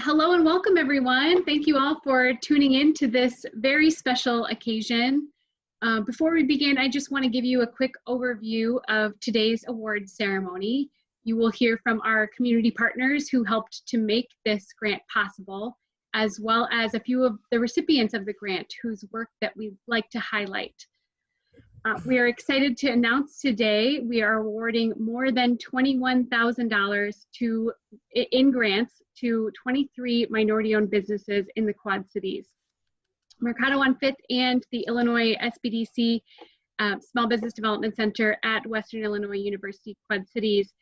Hello and welcome everyone. Thank you all for tuning in to this very special occasion. Before we begin, I just want to give you a quick overview of today's awards ceremony. You will hear from our community partners who helped to make this grant possible, as well as a few of the recipients of the grant whose work that we'd like to highlight. We are excited to announce today we are awarding more than $21,000 in grants to 23 minority-owned businesses in the Quad Cities. Mercado on 5th and the Illinois SBDC Small Business Development Center at Western Illinois University Quad Cities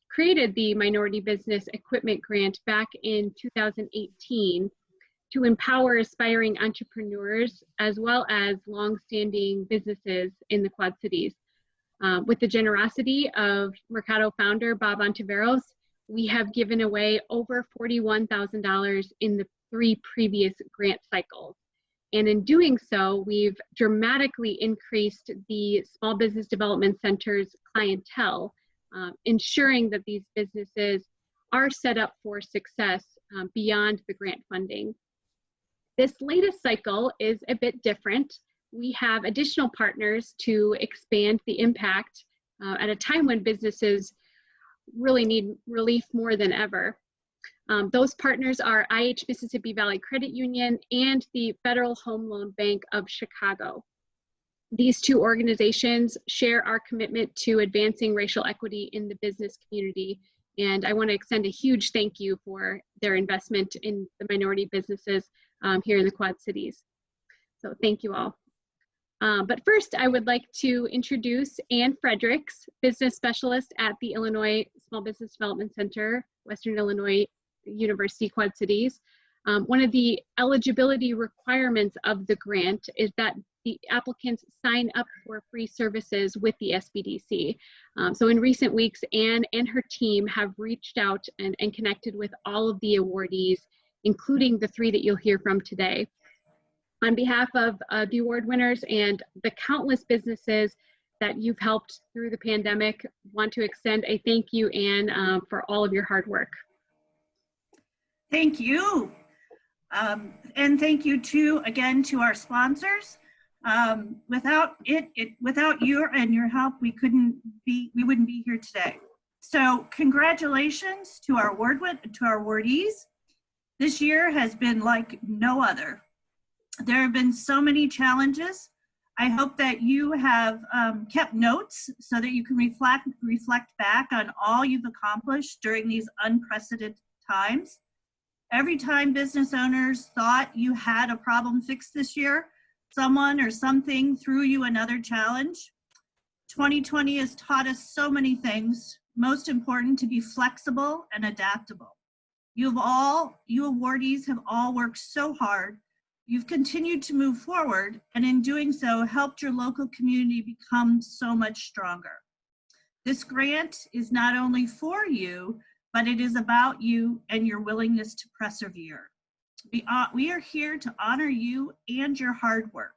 created the Minority Business Equipment Grant back in 2018 to empower aspiring entrepreneurs as well as long-standing businesses in the Quad Cities. With the generosity of Mercado founder Bob Ontiveros, we have given away over $41,000 in the 3 previous grant cycles. And in doing so, we've dramatically increased the Small Business Development Center's clientele, ensuring that these businesses are set up for success beyond the grant funding. This latest cycle is a bit different. We have additional partners to expand the impact at a time when businesses really need relief more than ever. Those partners are IH Mississippi Valley Credit Union and the Federal Home Loan Bank of Chicago. These 2 organizations share our commitment to advancing racial equity in the business community, and I want to extend a huge thank you for their investment in the minority businesses here in the Quad Cities. So thank you all. But first, I would like to introduce Ann Friederichs, business specialist at the Illinois Small Business Development Center, Western Illinois University Quad Cities. One of the eligibility requirements of the grant is that the applicants sign up for free services with the SBDC. So in recent weeks, Ann and her team have reached out and connected with all of the awardees, including the 3 that you'll hear from today. On behalf of the award winners and the countless businesses that you've helped through the pandemic, want to extend a thank you, Ann, for all of your hard work. Thank you. And thank you again to our sponsors. Without you and your help, we wouldn't be here today. So congratulations to our awardees. This year has been like no other. There have been so many challenges. I hope that you have kept notes so that you can reflect back on all you've accomplished during these unprecedented times. Every time business owners thought you had a problem fixed this year, someone or something threw you another challenge. 2020 has taught us so many things, most important to be flexible and adaptable. You awardees have all worked so hard. You've continued to move forward, and in doing so, helped your local community become so much stronger. This grant is not only for you, but it is about you and your willingness to persevere. We are here to honor you and your hard work.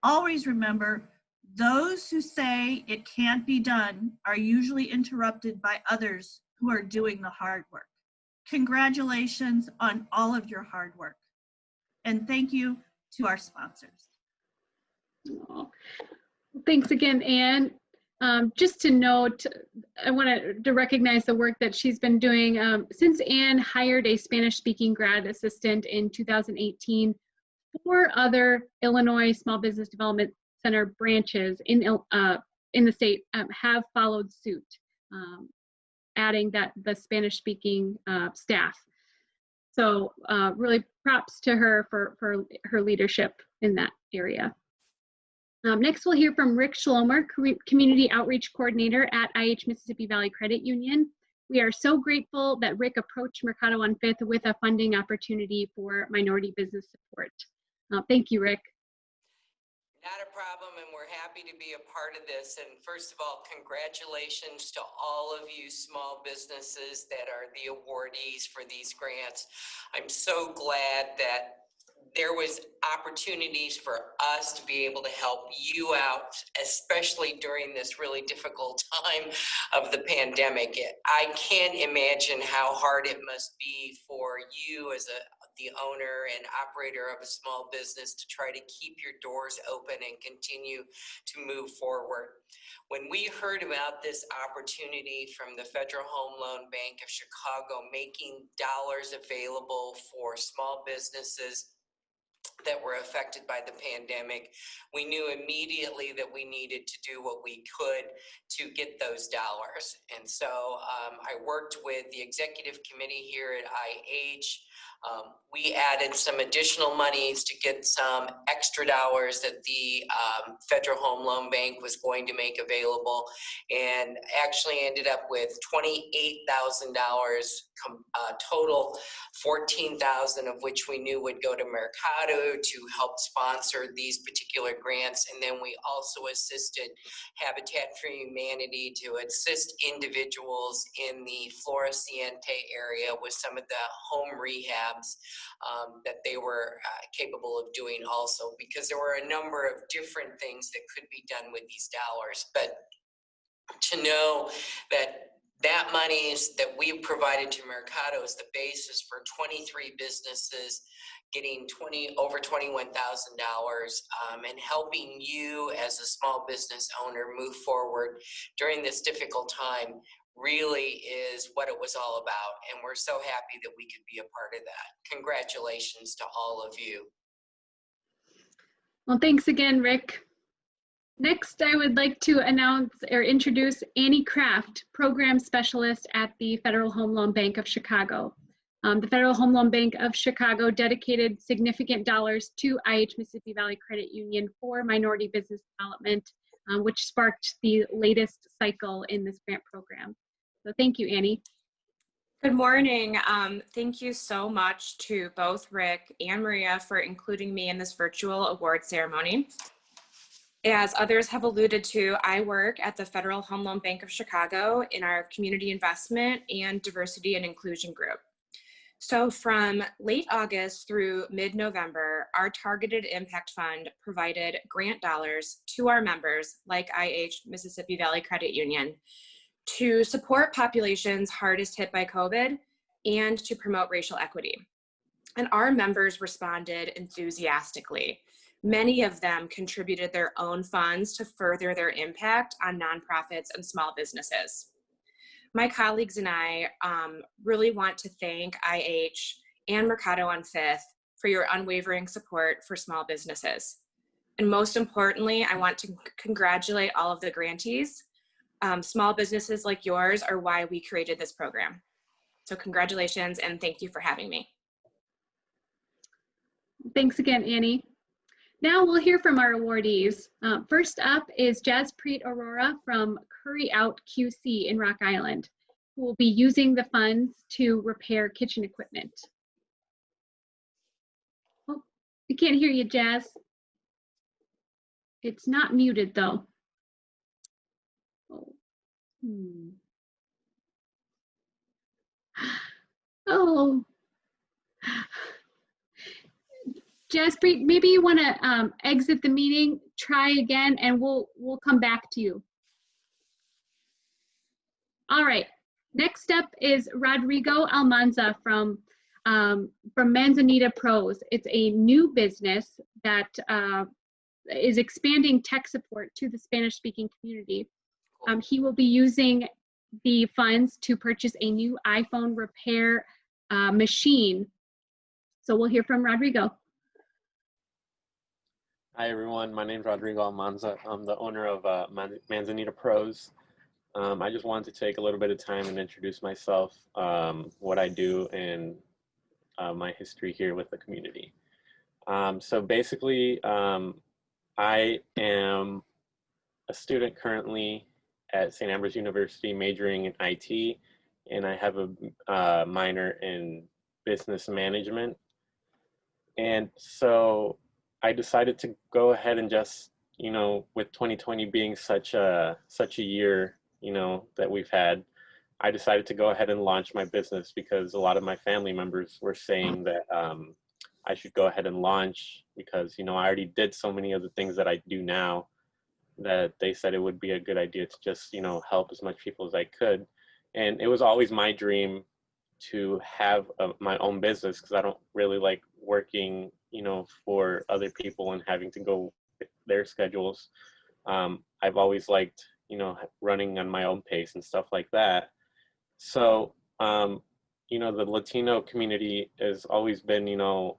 Always remember, those who say it can't be done are usually interrupted by others who are doing the hard work. Congratulations on all of your hard work. And thank you to our sponsors. Oh, thanks again, Ann. Just to note, I want to recognize the work that she's been doing. Since Ann hired a Spanish-speaking grad assistant in 2018, 4 other Illinois Small Business Development Center branches in the state have followed suit, adding the Spanish-speaking staff. So really props to her for her leadership in that area. Next, we'll hear from Rick Schloemer, Community Outreach Coordinator at IH Mississippi Valley Credit Union. We are so grateful that Rick approached Mercado on 5th with a funding opportunity for minority business support. Thank you, Rick. Not a problem, and we're happy to be a part of this. And first of all, congratulations to all of you small businesses that are the awardees for these grants. I'm so glad that there was opportunities for us to be able to help you out, especially during this really difficult time of the pandemic. I can't imagine how hard it must be for you as the owner and operator of a small business to try to keep your doors open and continue to move forward. When we heard about this opportunity from the Federal Home Loan Bank of Chicago making dollars available for small businesses that were affected by the pandemic, we knew immediately that we needed to do what we could to get those dollars. And so I worked with the executive committee here at IH. We added some additional monies to get some extra dollars that the Federal Home Loan Bank was going to make available, and actually ended up with $28,000 total, $14,000 of which we knew would go to Mercado to help sponsor these particular grants. And then we also assisted Habitat for Humanity to assist individuals in the Floreciente area with some of the home rehabs that they were capable of doing also, because there were a number of different things that could be done with these dollars. But to know that monies that we provided to Mercado is the basis for 23 businesses getting over $21,000 and helping you as a small business owner move forward during this difficult time really is what it was all about. And we're so happy that we could be a part of that. Congratulations to all of you. Well, thanks again, Rick. Next, I would like to announce or introduce Annie Kraft, Program Specialist at the Federal Home Loan Bank of Chicago. The Federal Home Loan Bank of Chicago dedicated significant dollars to IH Mississippi Valley Credit Union for minority business development, which sparked the latest cycle in this grant program. So thank you, Annie. Good morning. Thank you so much to both Rick and Maria for including me in this virtual award ceremony. As others have alluded to, I work at the Federal Home Loan Bank of Chicago in our Community Investment and Diversity and Inclusion Group. So from late August through mid-November, our Targeted Impact Fund provided grant dollars to our members, like IH Mississippi Valley Credit Union, to support populations hardest hit by COVID and to promote racial equity. And our members responded enthusiastically. Many of them contributed their own funds to further their impact on nonprofits and small businesses. My colleagues and I really want to thank IH and Mercado on 5th for your unwavering support for small businesses. And most importantly, I want to congratulate all of the grantees. Small businesses like yours are why we created this program. So congratulations and thank you for having me. Thanks again, Annie. Now we'll hear from our awardees. First up is Jaspreet Arora from Curry Out QC in Rock Island, who will be using the funds to repair kitchen equipment. Oh, we can't hear you, Jazz. It's not muted though. Oh. Oh. Jaspreet, maybe you want to exit the meeting, try again, and we'll come back to you. All right. Next up is Rodrigo Almanza from Manzanita Pros. It's a new business that is expanding tech support to the Spanish-speaking community. He will be using the funds to purchase a new iPhone repair machine. So we'll hear from Rodrigo. Hi everyone, my name is Rodrigo Almanza. I'm the owner of Manzanita Pros. I just wanted to take a little bit of time and introduce myself, what I do, and my history here with the community. So basically, I am a student currently at St. Ambrose University majoring in IT, and I have a minor in business management. And so I decided to go ahead and just, you know, with 2020 being such a year, you know, that we've had, I decided to go ahead and launch my business because a lot of my family members were saying that I should go ahead and launch because, you know, I already did so many of the things that I do now that they said it would be a good idea to just, you know, help as much people as I could. And it was always my dream to have my own business because I don't really like working, you know, for other people and having to go with their schedules. I've always liked, you know, running on my own pace and stuff like that. So, you know, the Latino community has always been, you know,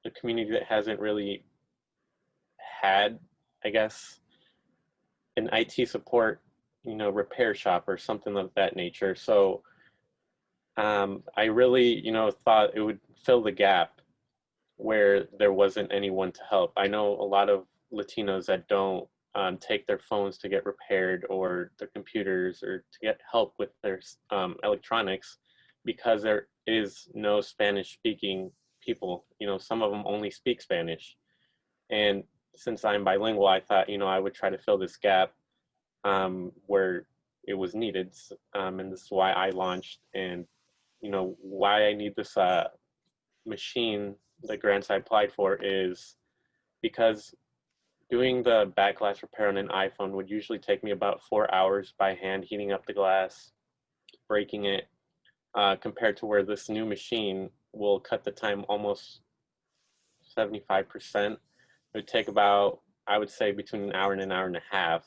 a community that hasn't really had, I guess, an IT support, you know, repair shop or something of that nature. So I really, you know, thought it would fill the gap where there wasn't anyone to help. I know a lot of Latinos that don't take their phones to get repaired or their computers or to get help with their electronics because there is no Spanish speaking people. You know, some of them only speak Spanish. And since I'm bilingual, I thought, you know, I would try to fill this gap where it was needed. And this is why I launched, and, you know, why I need this machine, the grants I applied for, is because doing the back glass repair on an iPhone would usually take me about 4 hours by hand, heating up the glass, breaking it, compared to where this new machine will cut the time almost 75%. It would take about, I would say, between an hour and an hour and a half.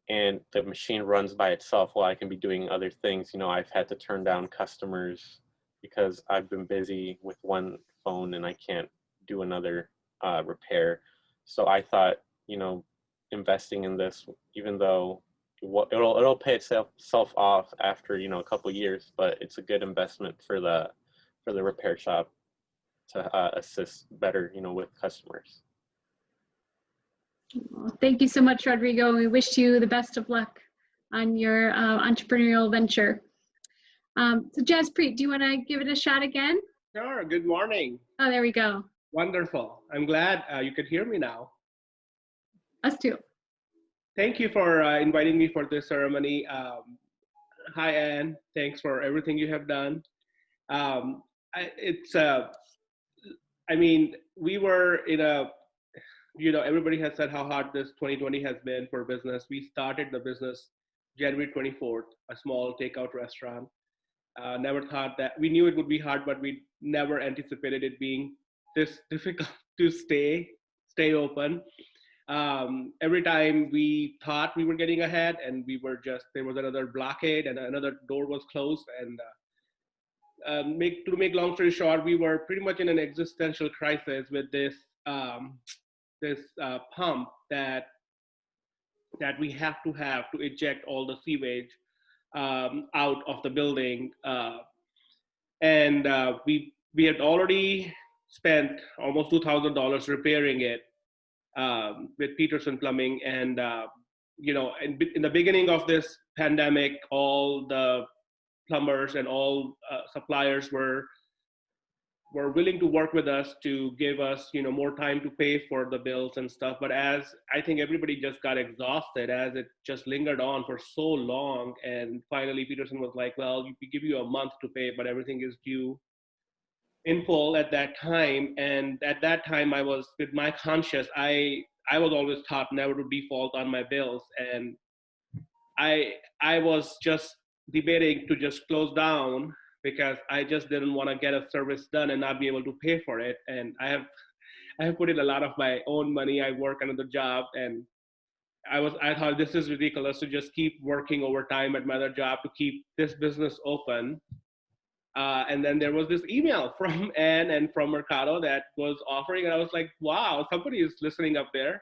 And the machine runs by itself while I can be doing other things. You know, I've had to turn down customers because I've been busy with one phone and I can't do another repair. So I thought, you know, investing in this, even though it'll pay itself off after, you know, a couple of years, but it's a good investment for the repair shop to assist better, you know, with customers. Well, thank you so much, Rodrigo. We wish you the best of luck on your entrepreneurial venture. So Jaspreet, do you want to give it a shot again? Sure. Good morning. Oh, there we go. Wonderful. I'm glad you could hear me now. Us too. Thank you for inviting me for this ceremony. Hi, Anne. Thanks for everything you have done. I mean, we were in a, you know, everybody has said how hard this 2020 has been for business. We started the business January 24th, a small takeout restaurant. Never thought that, we knew it would be hard, but we never anticipated it being this difficult to stay open. Every time we thought we were getting ahead and we were just, there was another blockade and another door was closed. And to make long story short, we were pretty much in an existential crisis with this pump that we have to eject all the sewage out of the building. And we had already spent almost $2,000 repairing it with Peterson Plumbing. And, you know, in the beginning of this pandemic, all the plumbers and all suppliers were willing to work with us to give us, you know, more time to pay for the bills and stuff. But as I think everybody just got exhausted as it just lingered on for so long. And finally, Peterson was like, well, we give you a month to pay, but everything is due in full at that time. And at that time, I was, with my conscience, I was always taught never to default on my bills. And I was just debating to just close down because I just didn't want to get a service done and not be able to pay for it. And I have put in a lot of my own money. I work another job, and I thought this is ridiculous to just keep working overtime at my other job to keep this business open. And then there was this email from Anne and from Mercado that was offering, and I was like, wow, somebody is listening up there.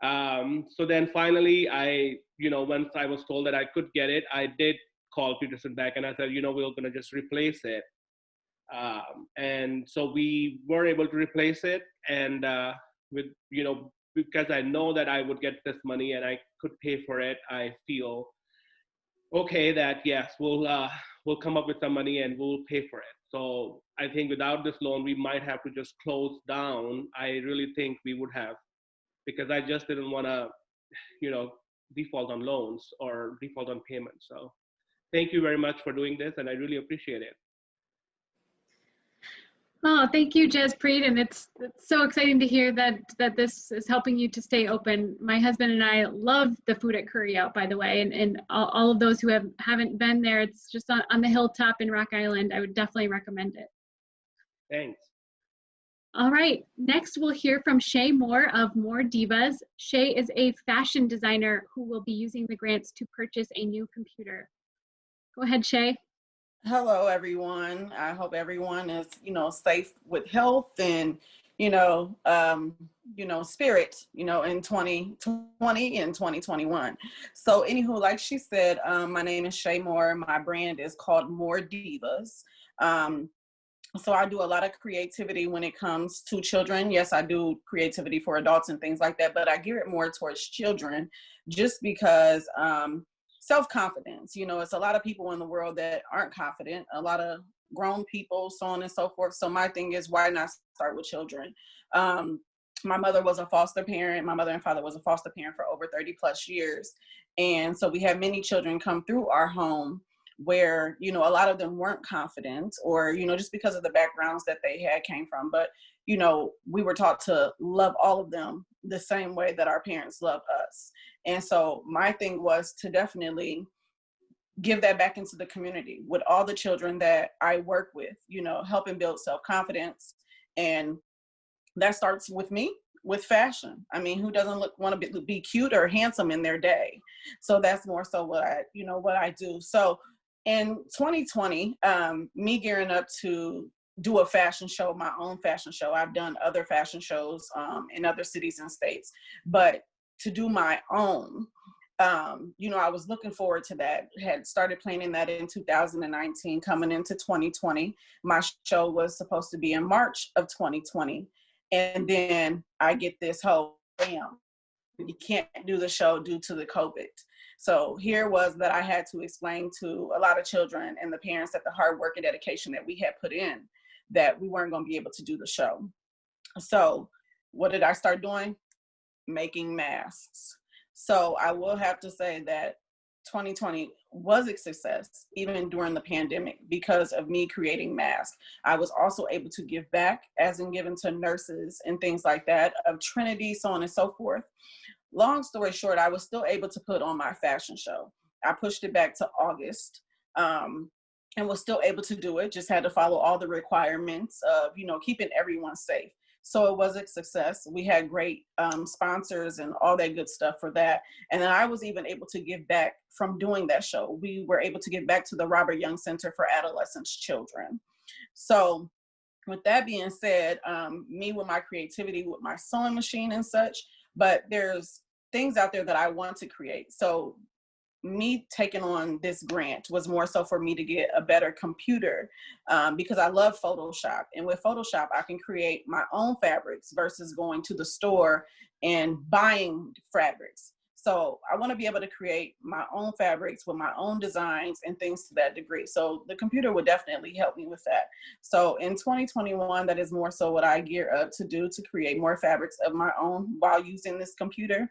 So then finally, once I was told that I could get it, I did call Peterson back and I said, you know, we're going to just replace it. And so we were able to replace it. And with, you know, because I know that I would get this money and I could pay for it, I feel okay that yes, we'll come up with some money and we'll pay for it. So I think without this loan, we might have to just close down. I really think we would have, because I just didn't want to, you know, default on loans or default on payments. So thank you very much for doing this, and I really appreciate it. Oh, thank you, Jaspreet. And it's so exciting to hear that this is helping you to stay open. My husband and I love the food at Curry Out, by the way, and all of those who haven't been there, it's just on the hilltop in Rock Island. I would definitely recommend it. Thanks. All right, next we'll hear from Shay Moore of More Divas. Shay is a fashion designer who will be using the grants to purchase a new computer. Go ahead, Shay. Hello, everyone. I hope everyone is, safe with health and, spirit, in 2020 and 2021. So anywho, like she said, my name is Shay Moore. My brand is called More Divas. So I do a lot of creativity when it comes to children. Yes, I do creativity for adults and things like that, but I gear it more towards children just because, self-confidence, it's a lot of people in the world that aren't confident, a lot of grown people, so on and so forth. So my thing is, why not start with children? My mother was a foster parent. My mother and father was a foster parent for over 30 plus years. And so we had many children come through our home where, a lot of them weren't confident or, just because of the backgrounds that they had came from. But, we were taught to love all of them the same way that our parents loved us. And so my thing was to definitely give that back into the community with all the children that I work with, helping build self-confidence. And that starts with me, with fashion. I mean, who doesn't want to be cute or handsome in their day? So that's more so what I do. So in 2020, me gearing up to do a fashion show, my own fashion show. I've done other fashion shows in other cities and states, but to do my own, I was looking forward to that. Had started planning that in 2019, coming into 2020. My show was supposed to be in March of 2020. And then I get this whole, bam, you can't do the show due to the COVID. So here was that I had to explain to a lot of children and the parents that the hard work and dedication that we had put in, that we weren't going to be able to do the show. So what did I start doing? Making masks. So I will have to say that 2020 was a success, even during the pandemic, because of me creating masks. I was also able to give back, as in giving to nurses and things like that, of Trinity, so on and so forth. Long story short, I was still able to put on my fashion show. I pushed it back to August. And was still able to do it, just had to follow all the requirements of, keeping everyone safe. So it was a success. We had great sponsors and all that good stuff for that. And then I was even able to give back from doing that show. We were able to give back to the Robert Young Center for Adolescents Children. So with that being said, me with my creativity, with my sewing machine and such, but there's things out there that I want to create. So me taking on this grant was more so for me to get a better computer because I love Photoshop. And with Photoshop, I can create my own fabrics versus going to the store and buying fabrics. So I want to be able to create my own fabrics with my own designs and things to that degree. So the computer would definitely help me with that. So in 2021, that is more so what I gear up to do, to create more fabrics of my own while using this computer.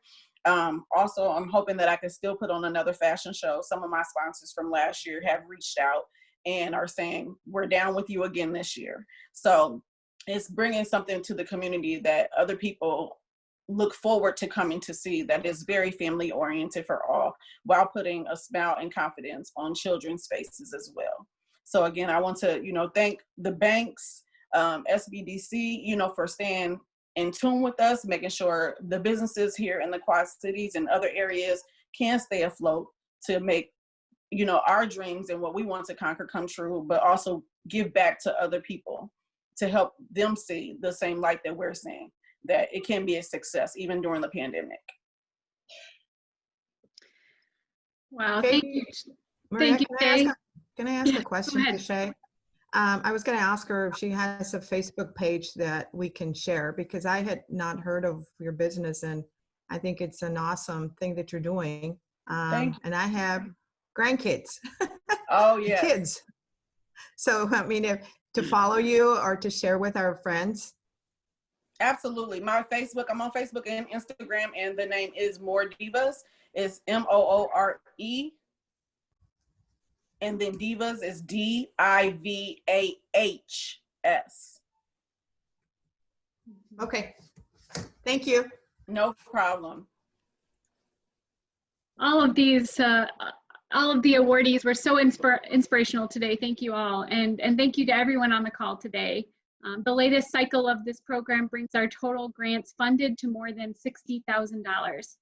Also, I'm hoping that I can still put on another fashion show. Some of my sponsors from last year have reached out and are saying, we're down with you again this year. So it's bringing something to the community that other people look forward to coming to see, that is very family oriented for all, while putting a smile and confidence on children's faces as well. So again, I want to, thank the banks, SBDC, for staying in tune with us, making sure the businesses here in the Quad Cities and other areas can stay afloat to make, our dreams and what we want to conquer come true, but also give back to other people to help them see the same light that we're seeing, that it can be a success even during the pandemic. Wow, Shay, thank you. Maria, Thank you, Shay. can I ask Yeah, a question go to Shay? I was going to ask her if she has a Facebook page that we can share, because I had not heard of your business, and I think it's an awesome thing that you're doing. Thank you. And I have grandkids. Oh, yeah. Kids. So, I mean, if to follow you or to share with our friends. Absolutely. My Facebook, I'm on Facebook and Instagram, and the name is More Divas. It's Moore. And then Divas is Divahs. Okay. Thank you. No problem. All of these, all of the awardees were so inspirational today. Thank you all. And thank you to everyone on the call today. The latest cycle of this program brings our total grants funded to more than $60,000.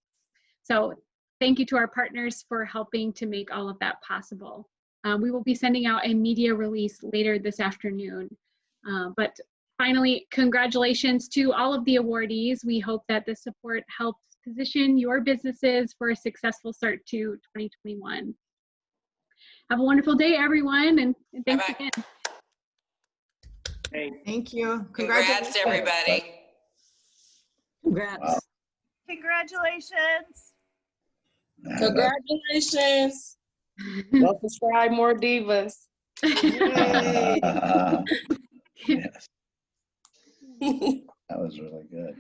So thank you to our partners for helping to make all of that possible. We will be sending out a media release later this afternoon. But finally, congratulations to all of the awardees. We hope that this support helps position your businesses for a successful start to 2021. Have a wonderful day, everyone, and thanks Bye-bye. again. Thank you. Congrats, everybody. Congrats. Wow. Congratulations. Congratulations. Go subscribe more divas. Yay. Yes, that was really good.